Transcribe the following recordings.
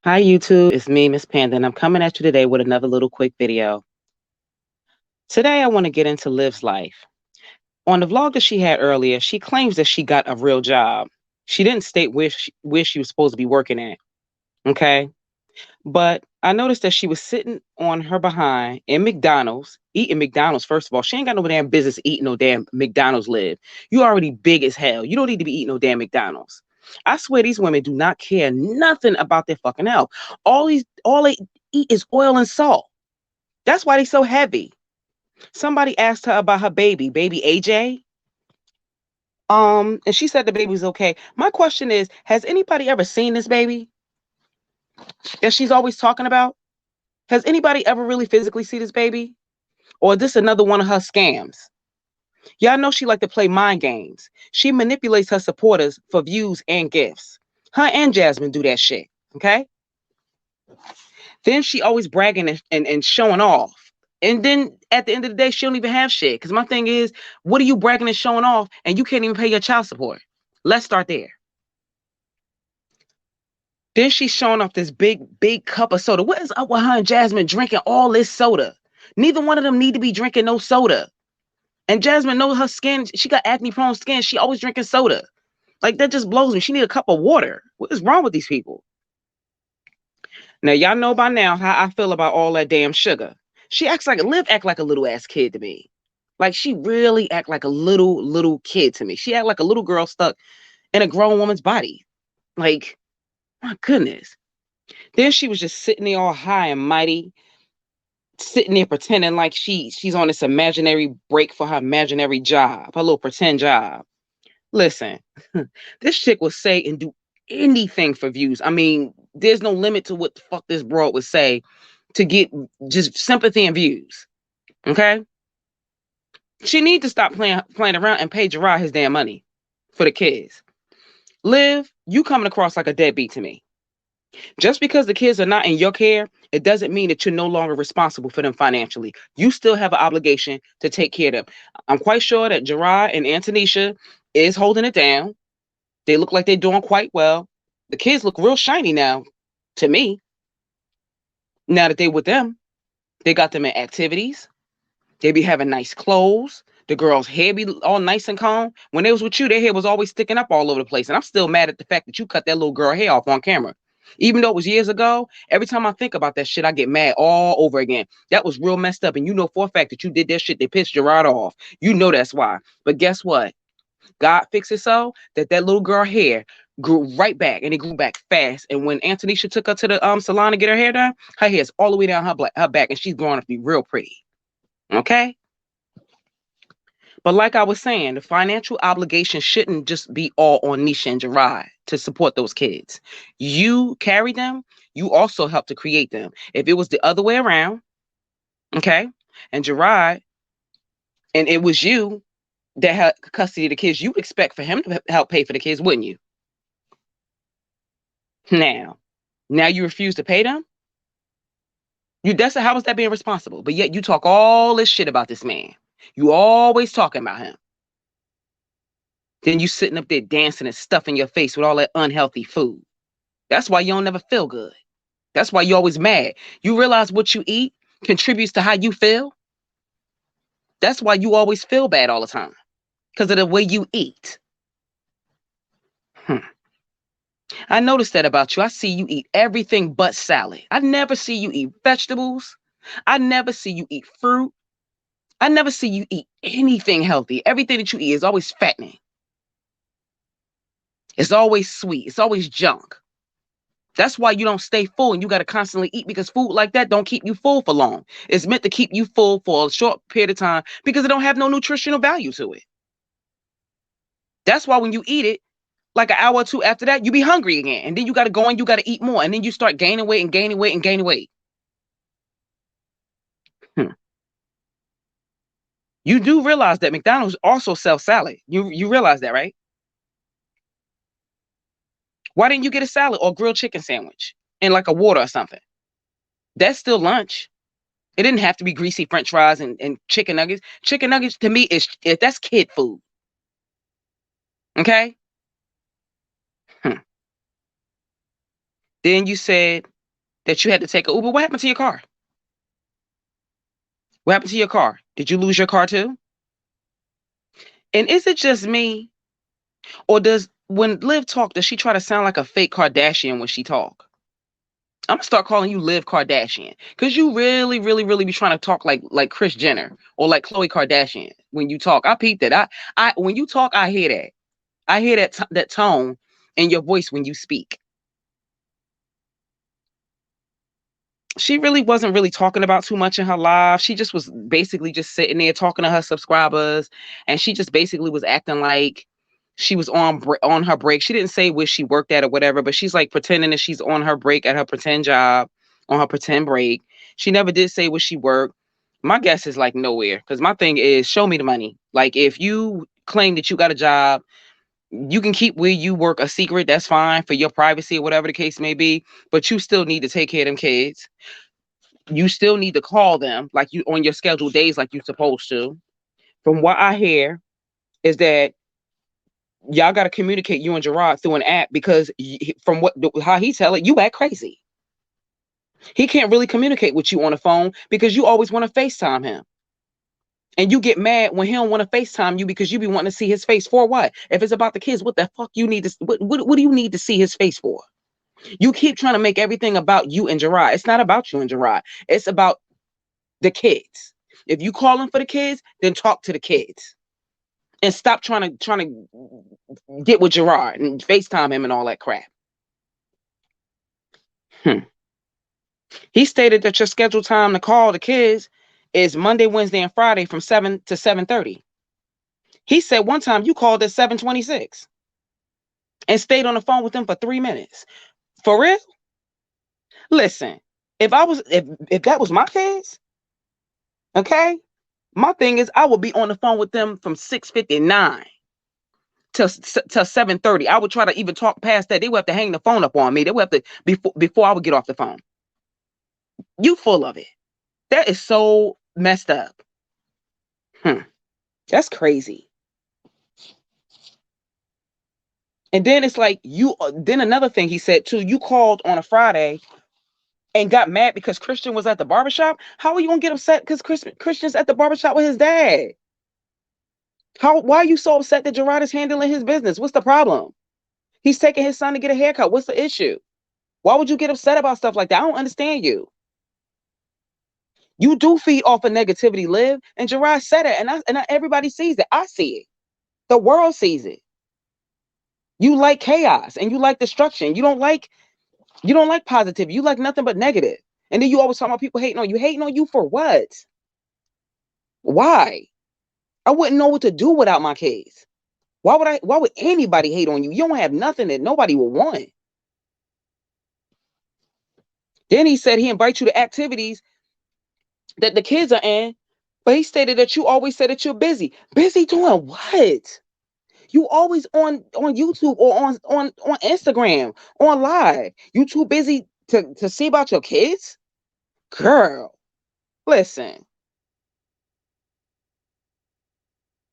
Hi YouTube, it's me, Miss Panda, and I'm coming at you today with another little quick video. Today I want to get into Liv's life. On the vlog that she had earlier, she claims that she got a real job. She didn't state where she was supposed to be working at, okay? But I noticed that she was sitting on her behind in McDonald's, eating McDonald's. First of all, she ain't got no damn business eating no damn McDonald's, Liv. You already big as hell. You don't need to be eating no damn McDonald's. I swear these women do not care nothing about their fucking health. All they eat is oil and salt. That's why they so heavy. Somebody asked her about her baby AJ. And she said the baby was okay. My question is, has anybody ever seen this baby that she's always talking about? Has anybody ever really physically see this baby? Or is this another one of her scams? Y'all know she like to play mind games. She manipulates her supporters for views and gifts. Her and Jasmine do that shit. Okay? Then she always bragging and showing off. And then at the end of the day, she don't even have shit. Because my thing is, what are you bragging and showing off and you can't even pay your child support? Let's start there. Then she's showing off this big cup of soda. What is up with her and Jasmine drinking all this soda? Neither one of them need to be drinking no soda. And Jasmine knows her skin. She got acne prone skin. She always drinking soda. Like that just blows me. She need a cup of water. What is wrong with these people? Now y'all know by now how I feel about all that damn sugar. She acts like Liv act like a little ass kid to me. Like she really act like a little kid to me. She act like a little girl stuck in a grown woman's body. Like, my goodness. Then she was just sitting there all high and mighty, sitting there pretending like she's on this imaginary break for her imaginary job, her little pretend job. Listen, this chick will say and do anything for views. I mean, there's no limit to what the fuck this broad would say to get just sympathy and views. Okay? She need to stop playing around and pay Gerard his damn money for the kids. Liv, you coming across like a deadbeat to me. Just because the kids are not in your care, it doesn't mean that you're no longer responsible for them financially. You still have an obligation to take care of them. I'm quite sure that Gerard and Antonisha is holding it down. They look like they're doing quite well. The kids look real shiny now, to me. Now that they with them, they got them in activities. They be having nice clothes. The girls' hair be all nice and calm. When they was with you, their hair was always sticking up all over the place. And I'm still mad at the fact that you cut that little girl hair off on camera. Even though it was years ago, every time I think about that shit, I get mad all over again. That was real messed up. And you know for a fact that you did that shit, they pissed Gerard off. You know that's why. But guess what? God fixed it so that that little girl hair grew right back, and it grew back fast. And when Antonisha took her to the salon to get her hair done, her hair's all the way down her back, and she's growing up to be real pretty. Okay? But like I was saying, the financial obligation shouldn't just be all on Nisha and Gerard to support those kids. You carry them, you also help to create them. If it was the other way around, okay, and Gerard, and it was you that had custody of the kids, you'd expect for him to help pay for the kids, wouldn't you? Now you refuse to pay them? How is that being responsible? But yet you talk all this shit about this man. You always talking about him. Then you sitting up there dancing and stuffing your face with all that unhealthy food. That's why you don't never feel good. That's why you're always mad. You realize what you eat contributes to how you feel? That's why you always feel bad all the time. Because of the way you eat. I noticed that about you. I see you eat everything but salad. I never see you eat vegetables. I never see you eat fruit. I never see you eat anything healthy. Everything that you eat is always fattening. It's always sweet. It's always junk. That's why you don't stay full and you got to constantly eat, because food like that don't keep you full for long. It's meant to keep you full for a short period of time because it don't have no nutritional value to it. That's why when you eat it, like an hour or two after that, you be hungry again. And then you got to go and you got to eat more. And then you start gaining weight and gaining weight and gaining weight. You do realize that McDonald's also sells salad. You realize that, right? Why didn't you get a salad or grilled chicken sandwich and like a water or something? That's still lunch. It didn't have to be greasy French fries and chicken nuggets. Chicken nuggets to me that's kid food. Okay? Then you said that you had to take a Uber? What happened to your car? What happened to your car? Did you lose your car too? And is it just me, or does when Liv talk, does she try to sound like a fake Kardashian when she talk? I'm gonna start calling you Liv Kardashian because you really, really, really be trying to talk like Kris Jenner or like Khloe Kardashian when you talk. I peeped it. I when you talk, I hear that. I hear that tone in your voice when you speak. She really wasn't really talking about too much in her live. She just was basically just sitting there talking to her subscribers, and she just basically was acting like she was on her break. She didn't say where she worked at or whatever, but she's like pretending that she's on her break at her pretend job, on her pretend break. She never did say where she worked. My guess is like nowhere, because my thing is show me the money. Like if you claim that you got a job, you can keep where you work a secret. That's fine for your privacy or whatever the case may be. But you still need to take care of them kids. You still need to call them like you on your scheduled days like you're supposed to. From what I hear is that y'all got to communicate, you and Gerard, through an app, because from how he tell it, you act crazy. He can't really communicate with you on the phone because you always want to FaceTime him. And you get mad when he don't want to FaceTime you because you be wanting to see his face for what? If it's about the kids, what the fuck you need to what do you need to see his face for? You keep trying to make everything about you and Gerard. It's not about you and Gerard. It's about the kids. If you calling for the kids, then talk to the kids. And stop trying to get with Gerard and FaceTime him and all that crap. He stated that your scheduled time to call the kids is Monday, Wednesday, and Friday from 7 to 7:30. He said one time you called at 7:26 and stayed on the phone with them for 3 minutes. For real? Listen, if that was my kids, okay, my thing is I would be on the phone with them from 6:59 till 7:30. I would try to even talk past that. They would have to hang the phone up on me. They would have to before I would get off the phone. You full of it. That is so messed up. That's crazy. And then it's like then another thing he said too, you called on a Friday and got mad because Christian was at the barbershop. How are you gonna get upset because Christian's at the barbershop with his dad? Why are you so upset that Gerard is handling his business? What's the problem? He's taking his son to get a haircut. What's the issue? Why would you get upset about stuff like that? I don't understand you. You do feed off of negativity, Liv. And Gerard said it, and everybody sees it. I see it. The world sees it. You like chaos and you like destruction. You don't like positivity. You like nothing but negative. And then you always talk about people hating on you. Hating on you for what? Why? I wouldn't know what to do without my kids. Why would anybody hate on you? You don't have nothing that nobody will want. Then he said he invites you to activities that the kids are in, but he stated that you always said that you're busy. Busy doing what? You always on YouTube or on Instagram, on live. You too busy to see about your kids? Girl, listen.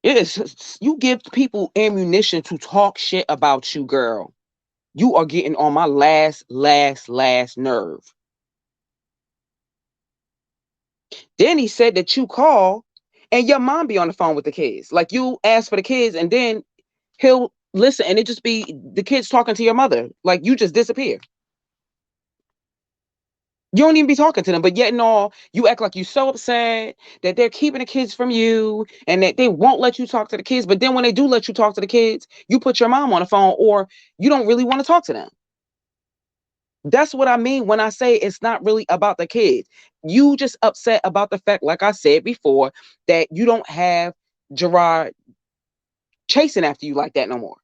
It is you give people ammunition to talk shit about you, girl. You are getting on my last nerve. Then he said that you call and your mom be on the phone with the kids. Like you ask for the kids and then he'll listen and it just be the kids talking to your mother. Like you just disappear. You don't even be talking to them, but yet and all, you act like you're so upset that they're keeping the kids from you and that they won't let you talk to the kids. But then when they do let you talk to the kids, you put your mom on the phone or you don't really want to talk to them. That's what I mean when I say it's not really about the kids. You just upset about the fact, like I said before, that you don't have Gerard chasing after you like that no more.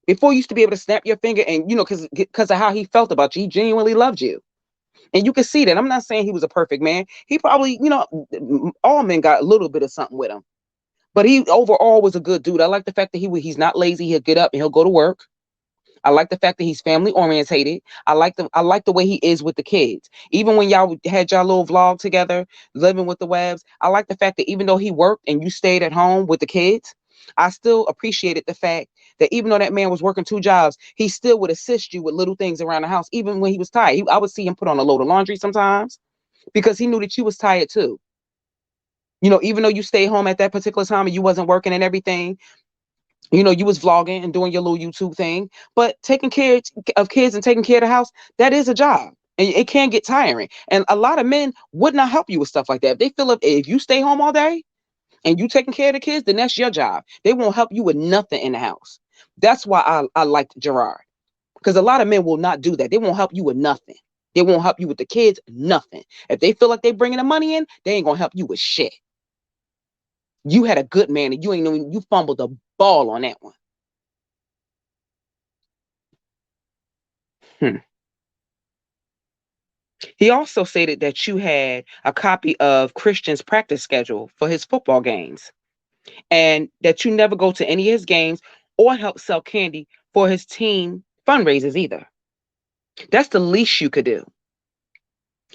Before you used to be able to snap your finger and, because of how he felt about you, he genuinely loved you. And you can see that. I'm not saying he was a perfect man. He probably, all men got a little bit of something with him. But he overall was a good dude. I like the fact that he's not lazy. He'll get up and he'll go to work. I like the fact that he's family orientated. I like the way he is with the kids. Even when y'all had y'all little vlog together, living with the Webs, I like the fact that even though he worked and you stayed at home with the kids, I still appreciated the fact that even though that man was working 2 jobs, he still would assist you with little things around the house, even when he was tired. I would see him put on a load of laundry sometimes because he knew that you was tired too. Even though you stayed home at that particular time and you wasn't working and everything, you was vlogging and doing your little YouTube thing, but taking care of kids and taking care of the house, that is a job. And it can get tiring. And a lot of men would not help you with stuff like that. If they feel if you stay home all day and you taking care of the kids, then that's your job. They won't help you with nothing in the house. That's why I liked Gerard. Because a lot of men will not do that. They won't help you with nothing. They won't help you with the kids, nothing. If they feel like they bringing the money in, they ain't going to help you with shit. You had a good man and you fumbled the ball on that one. He also stated that you had a copy of Christian's practice schedule for his football games and that you never go to any of his games or help sell candy for his team fundraisers either. That's the least you could do.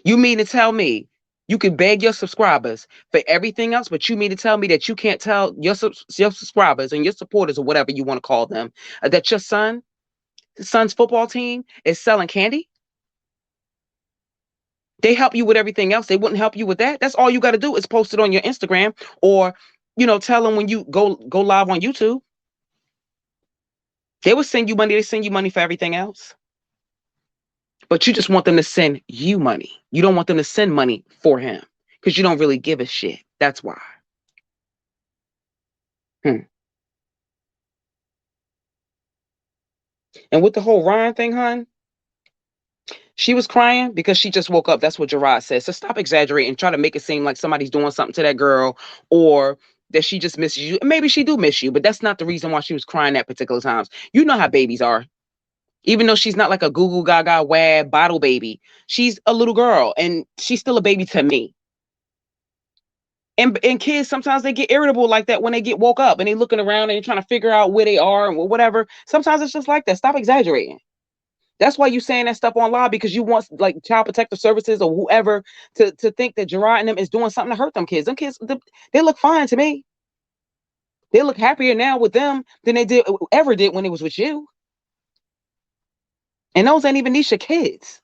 You mean to tell me you could beg your subscribers for everything else, but you mean to tell me that you can't tell your subscribers and your supporters or whatever you want to call them that your son's football team is selling candy? They help you with everything else. They wouldn't help you with that. That's all you got to do is post it on your Instagram or, tell them when you go live on YouTube. They will send you money. They send you money for everything else. But you just want them to send you money. You don't want them to send money for him because you don't really give a shit. That's why. And with the whole Ryan thing, hon, she was crying because she just woke up. That's what Gerard said. So stop exaggerating. Try to make it seem like somebody's doing something to that girl or that she just misses you. Maybe she do miss you, but that's not the reason why she was crying at particular times. You know how babies are. Even though she's not like a goo goo gaga wad bottle baby, she's a little girl and she's still a baby to me. And kids, sometimes they get irritable like that when they get woke up and they looking around and they're trying to figure out where they are and whatever. Sometimes it's just like that. Stop exaggerating. That's why you saying that stuff online because you want like child protective services or whoever to think that Gerard and them is doing something to hurt them kids. Them kids, they look fine to me. They look happier now with them than they ever did when it was with you. And those ain't even Nisha kids.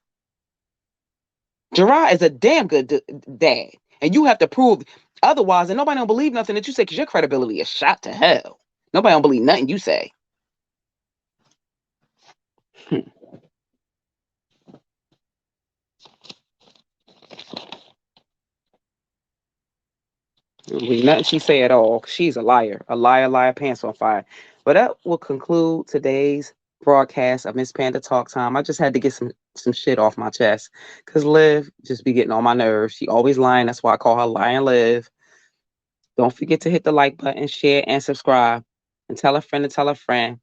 Gerard is a damn good dad. And you have to prove otherwise. And nobody don't believe nothing that you say because your credibility is shot to hell. Nobody don't believe nothing you say. Believe nothing she say at all. She's a liar, liar, pants on fire. But that will conclude today's broadcast of Miss Panda Talk Time. I just had to get some shit off my chest because Liv just be getting on my nerves. She always lying. That's why I call her Lying Liv. Don't forget to hit the like button, share, and subscribe. And tell a friend to tell a friend.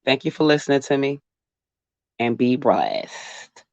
Thank you for listening to me. And be blessed.